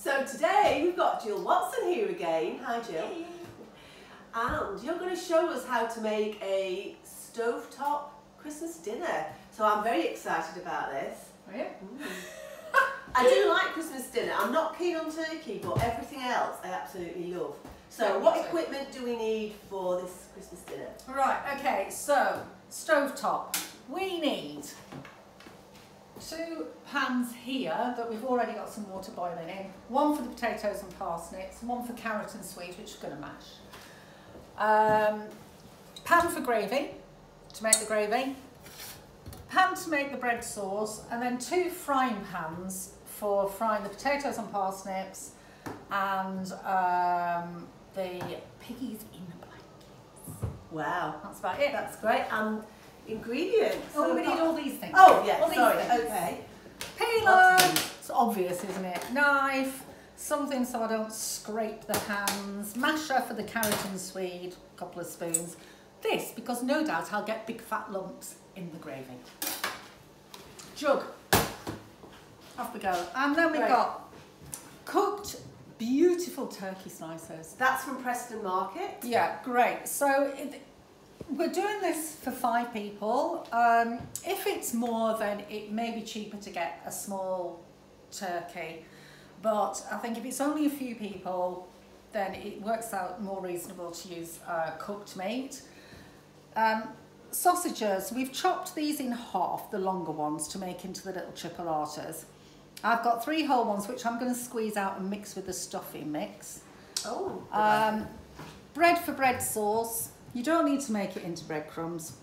So today we've got Jill Watson here again. Hi Jill. Hey. And you're going to show us how to make a stovetop Christmas dinner. So I'm very excited about this. Are you? I do like Christmas dinner. I'm not keen on turkey, but everything else I absolutely love. So what equipment do we need for this Christmas dinner? Right, okay, so stovetop. We need 2 pans here that we've already got some water boiling in. One for the potatoes and parsnips, one for carrot and sweet, which we're going to mash. Pan for gravy, to make the gravy. Pan to make the bread sauce, and then 2 frying pans for frying the potatoes and parsnips and the piggies in the blankets. Wow. That's about it. That's great. And ingredients. Oh, we need all these things. Oh, yeah, all these sorry, things. okay. Peeler. It's obvious, isn't it? Knife. Something so I don't scrape the hands. Masher for the carrot and swede. A couple of spoons. This, because no doubt I'll get big fat lumps in the gravy. Jug. Off we go. And then we've got cooked, beautiful turkey slices. That's from Preston Market. Yeah, great. So we're doing this for 5 people. If it's more, then it may be cheaper to get a small turkey. But I think if it's only a few people, then it works out more reasonable to use cooked meat. Sausages, we've chopped these in half, the longer ones, to make into the little chipolatas. I've got 3 whole ones, which I'm going to squeeze out and mix with the stuffing mix. Oh. Bread for bread sauce. You don't need to make it into breadcrumbs.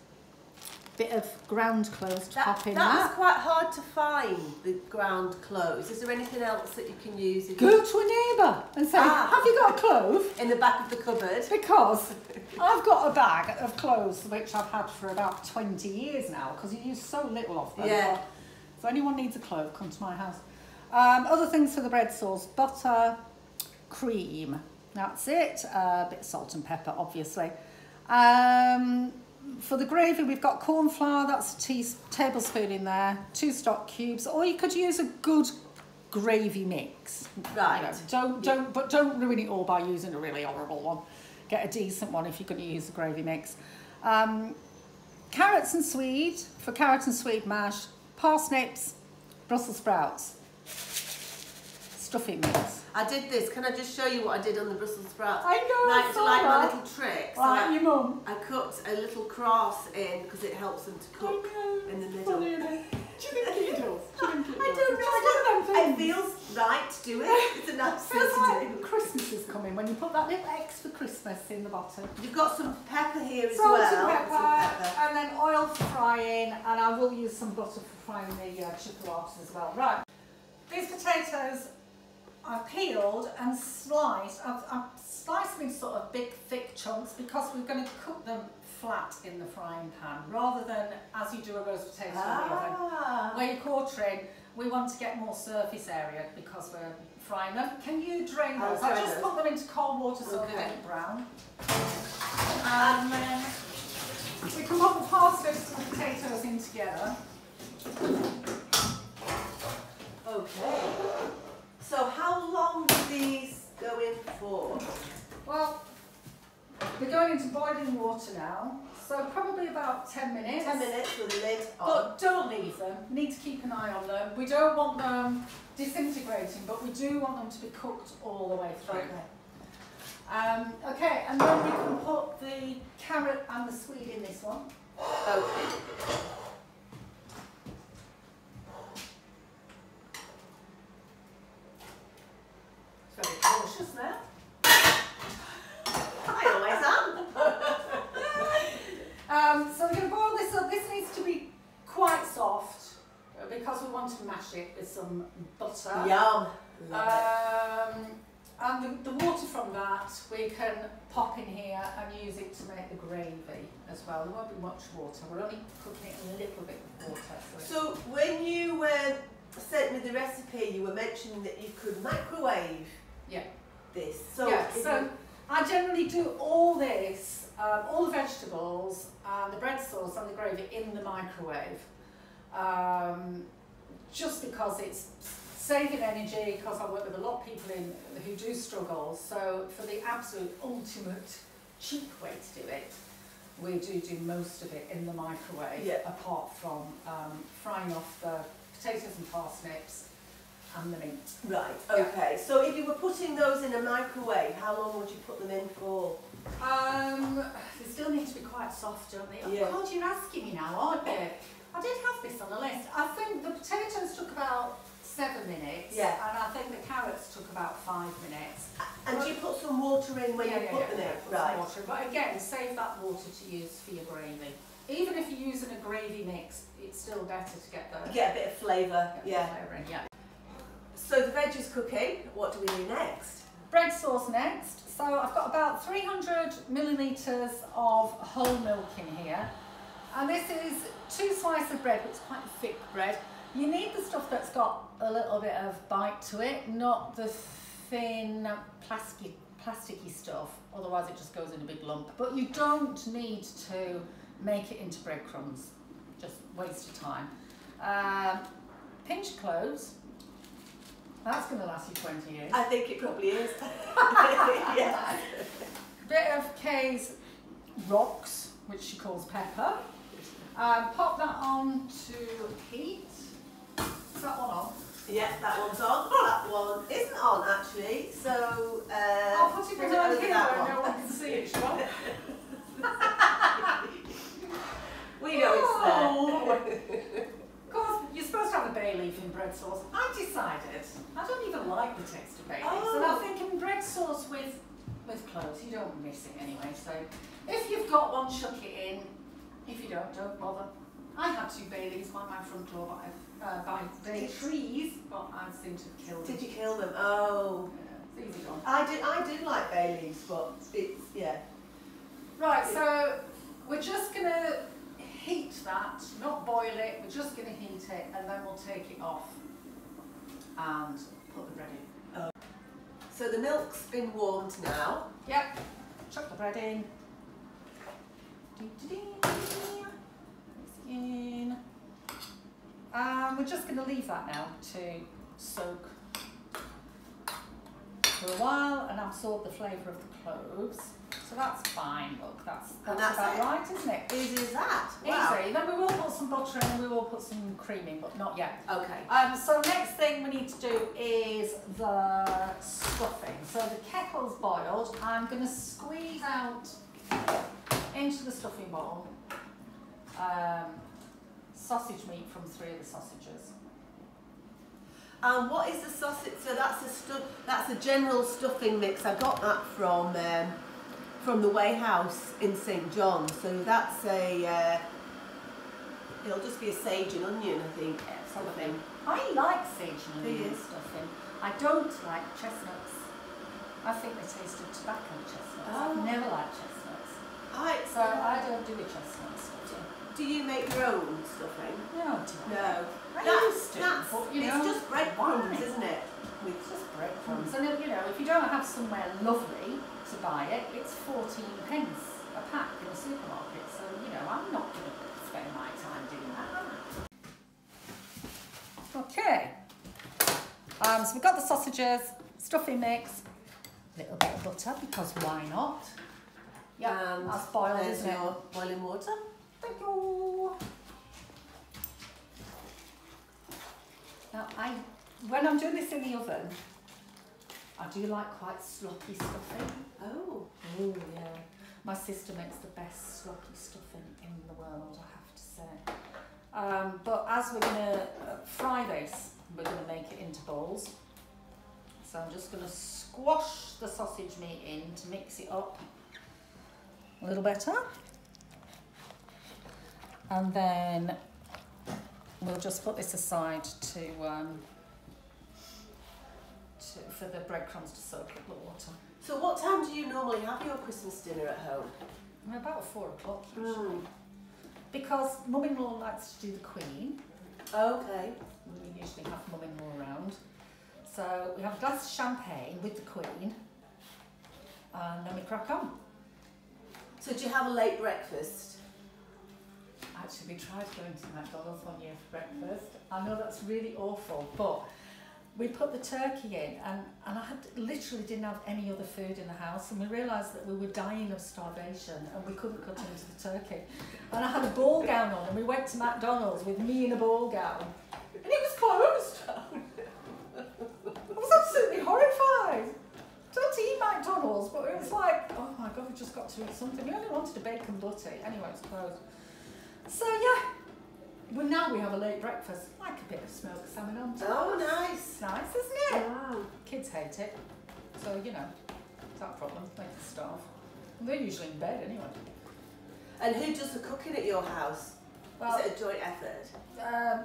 Bit of ground cloves to pop in that. That's quite hard to find, the ground cloves. Is there anything else that you can use? Go to a neighbour and say, have you got a clove? In the back of the cupboard. Because I've got a bag of cloves which I've had for about 20 years now, because you use so little of them. Yeah. So anyone needs a clove, come to my house. Other things for the bread sauce: butter, cream. That's it. A bit of salt and pepper, obviously. For the gravy, we've got corn flour. That's a tablespoon in there. 2 stock cubes, or you could use a good gravy mix. Right. You know, don't ruin it all by using a really horrible one. Get a decent one if you're going to use the gravy mix. Carrots and swede for carrot and swede mash. Parsnips, Brussels sprouts, stuffing mix. I did this. Can I just show you what I did on the Brussels sprouts? I know. Like my little trick. So like your mum. I cut a little cross in because it helps them to cook in the middle. Do you think it does? I don't know. It feels right to do it. It's a nice thing Feels to like do. Christmas is coming when you put that little X for Christmas in the bottom. You've got some pepper here as Salt well. and pepper, and then oil for frying, and I will use some butter for frying the chipolatas as well. Right, these potatoes I've peeled and sliced. I've sliced them in sort of big, thick chunks because we're going to cook them flat in the frying pan rather than as you do a roast potato in the oven, where you're quartering. We want to get more surface area because we're frying them. Can you drain those? I just put them into cold water so they don't brown. And then we can put the parsnips and the potatoes in together. Okay. So how long do these go in for? Well, they're going into boiling water now, so probably about 10 minutes. 10 minutes with the lid on. But don't leave them. You need to keep an eye on them. We don't want them disintegrating, but we do want them to be cooked all the way through. Okay, and then we can put the carrot and the swede in this one. Okay. It's very cautious now. I always am. So we're going to boil this up. This needs to be quite soft because we want to mash it with some butter. Yum. And the water from that we can pop in here and use it to make the gravy as well. There won't be much water. We're only cooking it in a little bit of water. So when you sent me the recipe, you were mentioning that you could microwave this. So, so I generally do all this, all the vegetables, the bread sauce and the gravy in the microwave, just because it's saving energy, because I work with a lot of people who do struggle. So for the absolute ultimate cheap way to do it, we do most of it in the microwave, apart from frying off the potatoes and parsnips and the meat. Right, okay. So if you were putting those in a microwave, how long would you put them in for? They still need to be quite soft, don't they? Oh God, you're asking me now, aren't you? I did have this on the list. I think the potatoes took about 7 minutes, and I think the carrots took about 5 minutes. And do you put some water in when you put them in? Right. Water. But again, save that water to use for your gravy. Even if you're using a gravy mix, it's still better to get a bit of flavour. So the veg is cooking. What do we do next? Bread sauce next. So I've got about 300 millilitres of whole milk in here. And this is 2 slices of bread, but it's quite thick bread. You need the stuff that's got a little bit of bite to it, not the thin plasticky stuff, otherwise it just goes in a big lump. But you don't need to make it into breadcrumbs, just waste of time. Pinch cloves, that's going to last you 20 years. I think it probably is. Yes. Bit of Kay's rocks, which she calls pepper. Pop that on to heat. Is that one on? Yeah, that one's on. That one isn't on actually. So I'll put it over here where no one can see it, shall I? We know it's there. Of course, you're supposed to have a bay leaf in bread sauce. I decided I don't even like the taste of bay leaves, and I think in bread sauce with cloves, you don't miss it anyway. So if you've got one, chuck it in. If you don't bother. I had 2 bay leaves by my front door by bay trees, but I seem to have killed them. Did you kill them? Oh. Yeah, it's easy gone. I do like bay leaves, but it's, Right, so we're just going to heat that, not boil it, we're just going to heat it, and then we'll take it off and put the bread in. Oh. So the milk's been warmed now. Yep, chuck the bread in. In. We're just going to leave that now to soak for a while and absorb the flavour of the cloves. So that's fine, look, that's about right, isn't it? Easy as that. Wow. Easy. Then we will put some butter in and we will put some cream in, but not yet. Okay. So next thing we need to do is the stuffing. So the kettle's boiled. I'm going to squeeze out into the stuffing bowl sausage meat from 3 of the sausages. What is the sausage? So that's a general stuffing mix. I got that from the Way House in St John. So that's it'll just be a sage and onion, I think. Something. I like sage and onion stuffing. I don't like chestnuts. I think they taste of tobacco chestnuts. I've never liked chestnuts. So I don't do a chestnut stuffing. Do you make your own stuffing? No. No. I used to, but it's just breadcrumbs, isn't it? It's just breadcrumbs. And if you don't have somewhere lovely to buy it, it's 14 pence a pack in a supermarket. So, I'm not going to spend my time doing that. Okay. So we've got the sausages, stuffing mix, a little bit of butter, because why not? Yeah, that's boiled, isn't it? Boiling water. Thank you. Now, when I'm doing this in the oven, I do like quite sloppy stuffing. Oh, yeah. My sister makes the best sloppy stuffing in the world, I have to say. But as we're going to fry this, we're going to make it into balls. So I'm just going to squash the sausage meat in to mix it up a little better. And then we'll just put this aside for the breadcrumbs to soak up the water. So what time do you normally have your Christmas dinner at home? About 4 o'clock usually. Because Mum-in-law likes to do the Queen. Okay. We usually have Mum-in-law around. So we have a glass of champagne with the Queen, and then we crack on. So do you have a late breakfast? Actually, we tried going to McDonald's one year for breakfast. I know that's really awful, but we put the turkey in, and I literally didn't have any other food in the house, and we realised that we were dying of starvation and we couldn't cut into the turkey. And I had a ball gown on, and we went to McDonald's with me in a ball gown, and it was closed. I was absolutely horrified. I don't eat McDonald's, but it was like, oh my God, we just got to eat something. We only wanted a bacon butty. Anyway, it's closed. So yeah. Well, now we have a late breakfast, like a bit of smoked salmon on toast. Oh, nice. Nice, isn't it? Wow. Kids hate it, so you know, it's that problem, they can starve. And they're usually in bed anyway. And who does the cooking at your house? Well, is it a joint effort?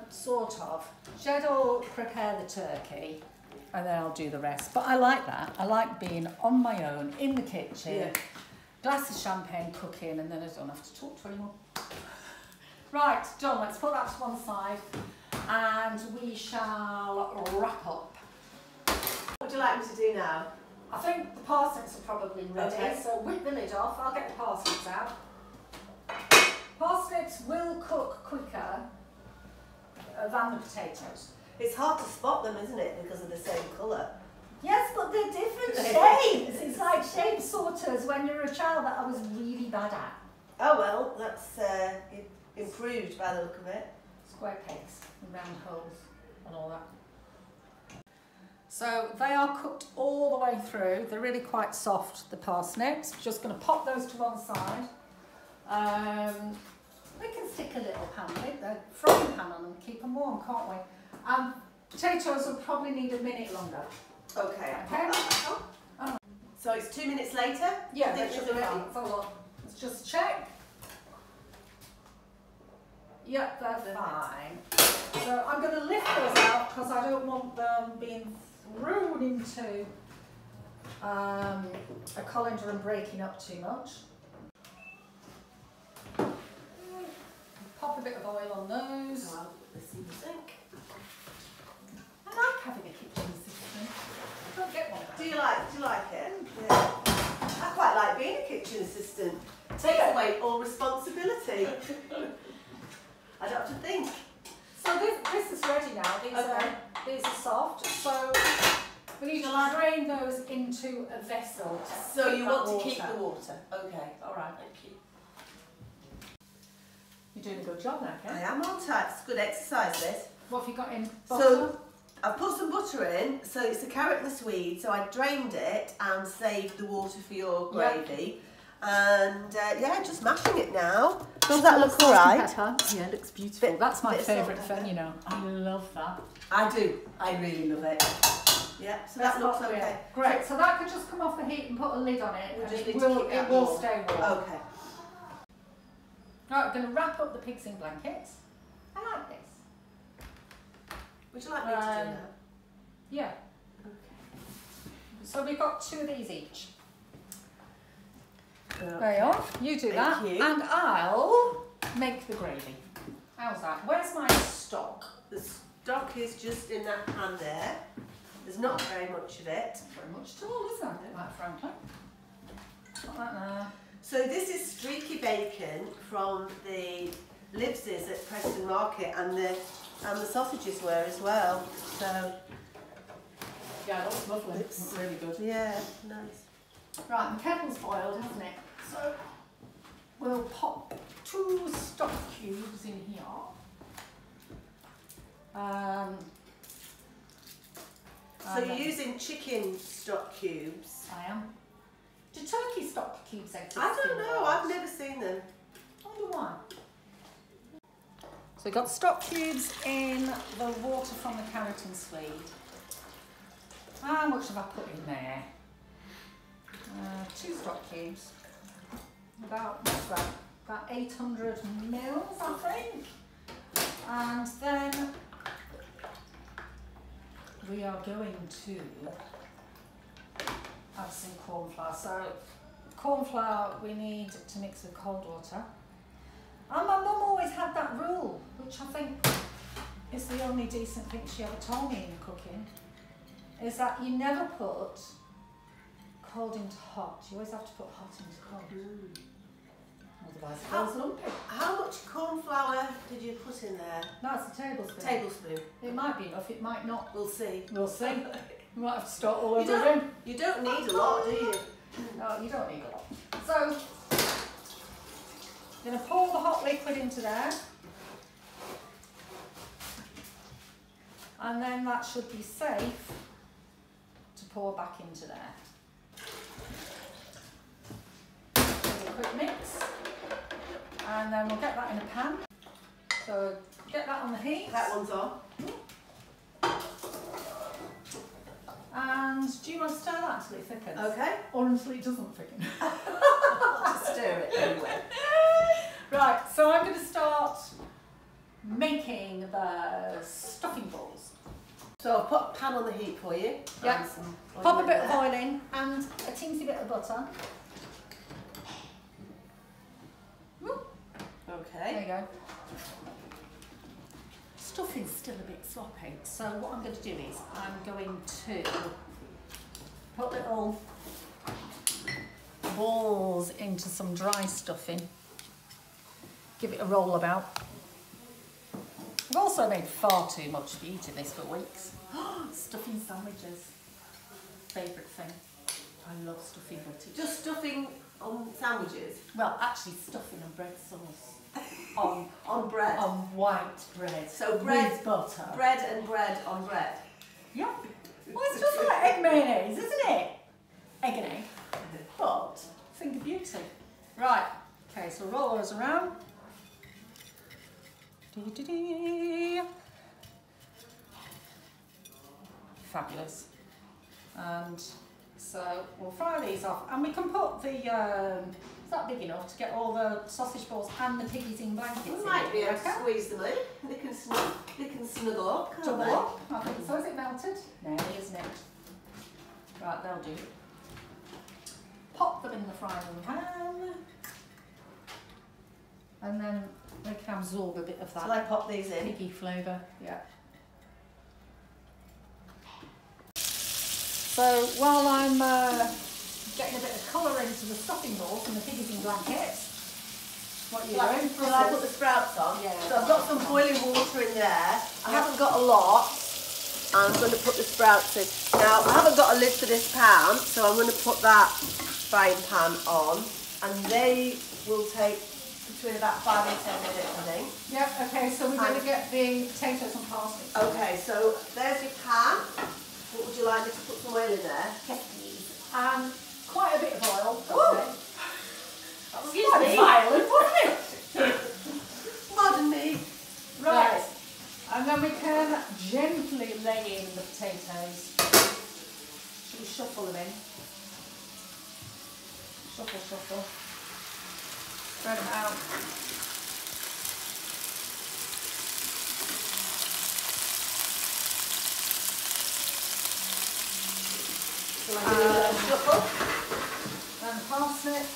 Sort of. Jed will prepare the turkey, and then I'll do the rest. But I like that. I like being on my own, in the kitchen, glass of champagne cooking, and then I don't have to talk to anyone. Right, John, let's put that to one side and we shall wrap up. What would you like me to do now? I think the parsnips are probably ready, okay. So whip the lid off, I'll get the parsnips out. Parsnips will cook quicker than the potatoes. It's hard to spot them, isn't it, because of the same colour? Yes, but they're different shapes. It's like shape sorters when you're a child that I was really bad at. Oh well, that's improved by the look of it. Square pegs and round holes and all that. So they are cooked all the way through. They're really quite soft, the parsnips. Just going to pop those to one side. We can stick a little pan lid, the frying pan on them, keep them warm, can't we? Potatoes will probably need a minute longer. Okay. Okay. So it's 2 minutes later? Yeah, they that should be ready? fine. Let's have a look. Let's just check. Yep, they're fine. So I'm going to lift those out because I don't want them being thrown into a colander and breaking up too much. Pop a bit of oil on those. I'll put this in the sink. I like having a kitchen assistant. I don't get one. Do you like it? Yeah. I quite like being a kitchen assistant. Takes away all responsibility. I don't have to think. So this is ready now. These are soft. So we need to drain those into a vessel. So you want to keep the water? Okay. All right. Thank you. You're doing a good job now, Ken. I am on tight. It's good exercise, this. What have you got in? Butter? So I've put some butter in. So it's the carrot and the swede. So I drained it and saved the water for your gravy. And yeah, just mashing it now. Does that look alright? Yeah, it looks beautiful. That's my favourite thing, you know. I love that. I do. I really love it. Yeah, so that looks okay. Great. So that could just come off the heat and put a lid on it. We And just it need to keep that will warm. stay warm. Okay. Right, we're going to wrap up the pigs in blankets. I like this. Would you like me to do that? Yeah. Okay. So we've got 2 of these each. Okay. There you are. You do that. Thank you. And I'll make the gravy. How's that? Where's my stock? The stock is just in that pan there. There's not very much of it. Very much at all, isn't it? Quite frankly. Not that now. So this is streaky bacon from the Lives's at Preston Market, and the sausages were as well. So Yeah, that was lovely. It's really good. yeah, nice. Right, the kettle's boiled, hasn't it? So we'll pop 2 stock cubes in here. So you're using chicken stock cubes? I am. Do turkey stock cubes exist? I don't in the know. world? I've never seen them. I wonder why. So we've got stock cubes in the water from the carrot and swede. How much have I put in there? 2 stock cubes. About, what's that? About 800 mils, I think. And then we are going to add some corn flour. So corn flour we need to mix with cold water. And my mum always had that rule, which I think is the only decent thing she ever told me in cooking, is that you never put cold into hot. You always have to put hot into cold. otherwise it goes lumpy. How much corn flour did you put in there? That's a tablespoon. Tablespoon. It might be enough, it might not. We'll see. We'll see. We might have to start all over again. You don't need a lot, do you? No, you don't need a lot. So, I'm going to pour the hot liquid into there. And then that should be safe to pour back into there. Give it a quick mix. And then we'll get that in a pan. So get that on the heat. That one's on. And do you want to stir that until it thickens? Okay. Or until it doesn't thicken? I'll just stir it anyway. Right, so I'm going to start making the stuffing balls. So I'll put a pan on the heat for you. Yeah. Pop a bit of oil in and a teensy bit of butter. Okay. There you go. Stuffing's still a bit sloppy, so what I'm going to do is I'm going to put little balls into some dry stuffing. Give it a roll about. I've also made far too much for eating this for weeks. Stuffing sandwiches. Favourite thing. I love stuffing butty. Just stuffing on sandwiches? Well, actually stuffing on bread sauce. On bread? On white bread. So bread, with butter. Bread and bread on bread? Yeah. Well, it's just like egg mayonnaise, isn't it? Egg and egg. But think of beauty. Right. Okay, so roll those around. Fabulous. And so we'll fry these off, and we can put the is that big enough to get all the sausage balls and the piggies in blankets? We might be able to squeeze them in. They can snuggle up, can't Double they? up. I think so. Is it melted? No, isn't it? Right, they'll do. Pop them in the frying pan, and then they can absorb a bit of that. Shall I pop these in? Piggy flavour, yeah. So while I'm getting a bit of colour into the stuffing balls and the piggies in blankets, what are you doing? Shall I put the sprouts on? Yeah. So I've got some boiling water in there. I haven't got a lot. I'm going to put the sprouts in. Now, I haven't got a lid for this pan, so I'm going to put that frying pan on, and they will take between about 5 and 10 minutes, I think. Yeah, okay, so we're going to get the potatoes and parsley. Okay, so there's your pan. What would you like me to put some oil in there? Yes, please. And quite a bit of oil. Okay. That was quite violent, wasn't it? Pardon me. Right. And then we can gently lay in the potatoes. Should we shuffle them in? Shuffle, shuffle. Spread them out. Shall I do a little shuffle? And parsnips,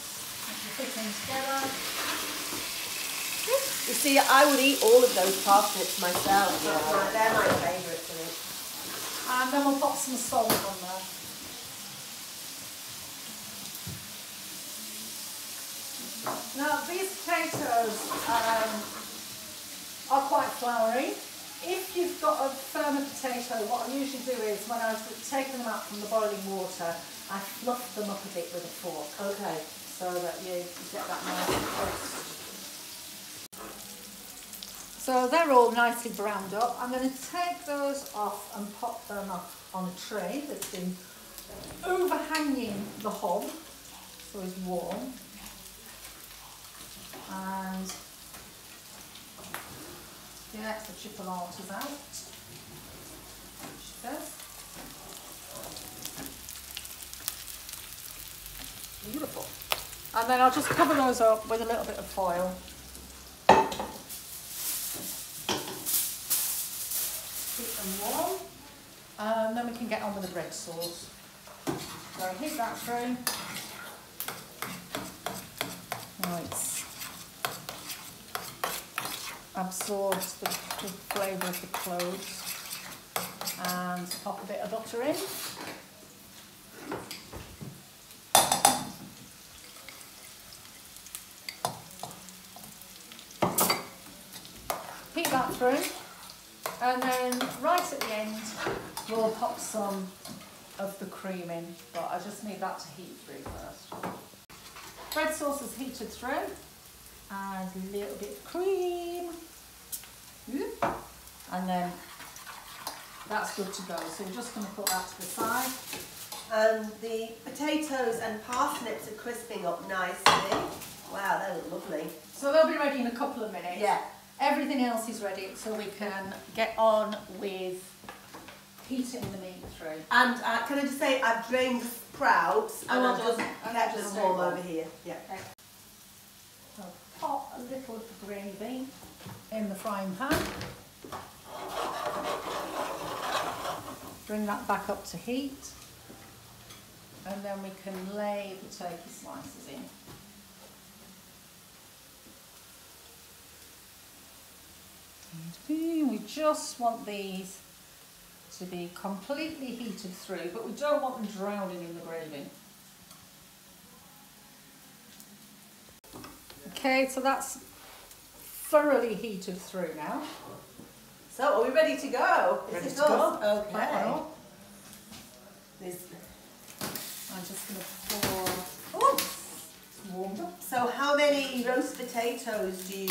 fit in together. You see, I would eat all of those parsnips myself. Yeah. They're my favourites, I think. And then we'll pop some salt on there. Now these potatoes are quite floury. If you've got a firmer potato, what I usually do is when I've taken them out from the boiling water, I fluff them up a bit with a fork. Okay. So that you get that nice crust. So they're all nicely browned up. I'm going to take those off and pop them up on a tray that's been overhanging the hob, so it's warm. And get the chipolatas out, she says. Beautiful. And then I'll just cover those up with a little bit of foil. Keep them warm. And then we can get on with the bread sauce. So heat that through. Right. Absorbs the flavour of the cloves. And pop a bit of butter in. through. And then right at the end, we'll pop some of the cream in, but I just need that to heat through first. Bread sauce is heated through. Add a little bit of cream. And then that's good to go. So we're just going to put that to the side. And the potatoes and parsnips are crisping up nicely. Wow, they look lovely. So they'll be ready in a couple of minutes. Yeah. Everything else is ready, so we can get on with heating the meat through. And can I just say, I've drained the sprouts and I've just kept just them warm over here. Yeah. Okay. So pop a little of the gravy in the frying pan. Bring that back up to heat. And then we can lay the turkey slices in. We just want these to be completely heated through, but we don't want them drowning in the gravy. Okay, so that's thoroughly heated through now. So, are we ready to go? Ready Is it to go. us? Okay. I'm just going to pour. Oh, it's warmed up. So, how many roast potatoes do you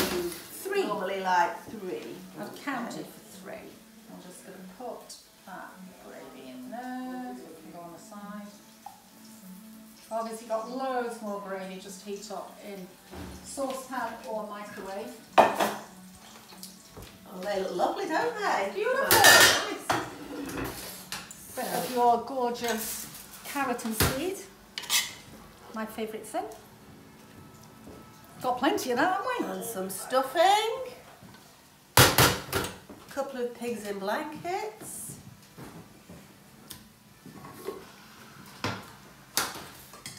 normally like? 3. I've counted for 3. I'm just going to put that gravy in there, so it can go on the side. Obviously, got loads more gravy, just heat up in saucepan or microwave. Oh, they look lovely, don't they? Beautiful! Nice. Bit of your gorgeous carrot and swede, my favourite thing. Got plenty of that, haven't we? And some stuffing. A couple of pigs in blankets.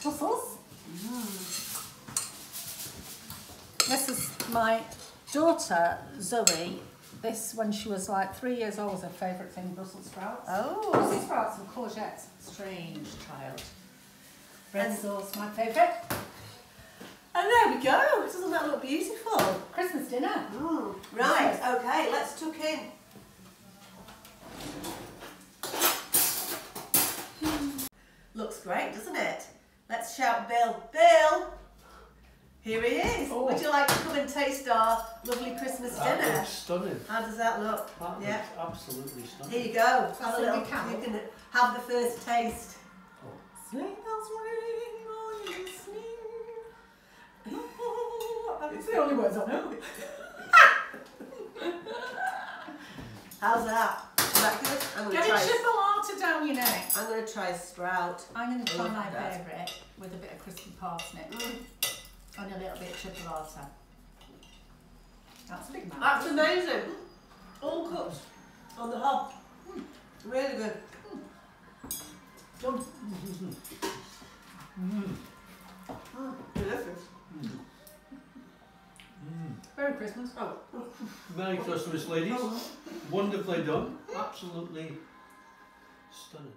Mussels. This is my daughter, Zoe. This, when she was like 3 years old, was her favourite thing, Brussels sprouts. Oh. Brussels sprouts and courgettes. Strange child. Red sauce, my favourite. And there we go. Doesn't that look beautiful? Christmas dinner. Right, okay, let's tuck in. Looks great, doesn't it? Let's shout Bill. Bill! Here he is. Oh. Would you like to come and taste our lovely Christmas dinner? That looks stunning. How does that look? That Yeah. looks absolutely stunning. Here you go. Have a So little, you can. you can have the first taste. Oh. Sleigh bells ring, are you listening? It's the only words I know. How's that? Is that good? I'm gonna Get try. a chipolata down your neck. I'm gonna try a sprout. I'm going to try Love my that. favourite with a bit of crispy parsnip and a little bit of chipolata. That's a big man. That's amazing. All cooked on the hob. Really good. Delicious. Merry Christmas. Oh. Merry Christmas, ladies. Wonderfully done. Absolutely stunning.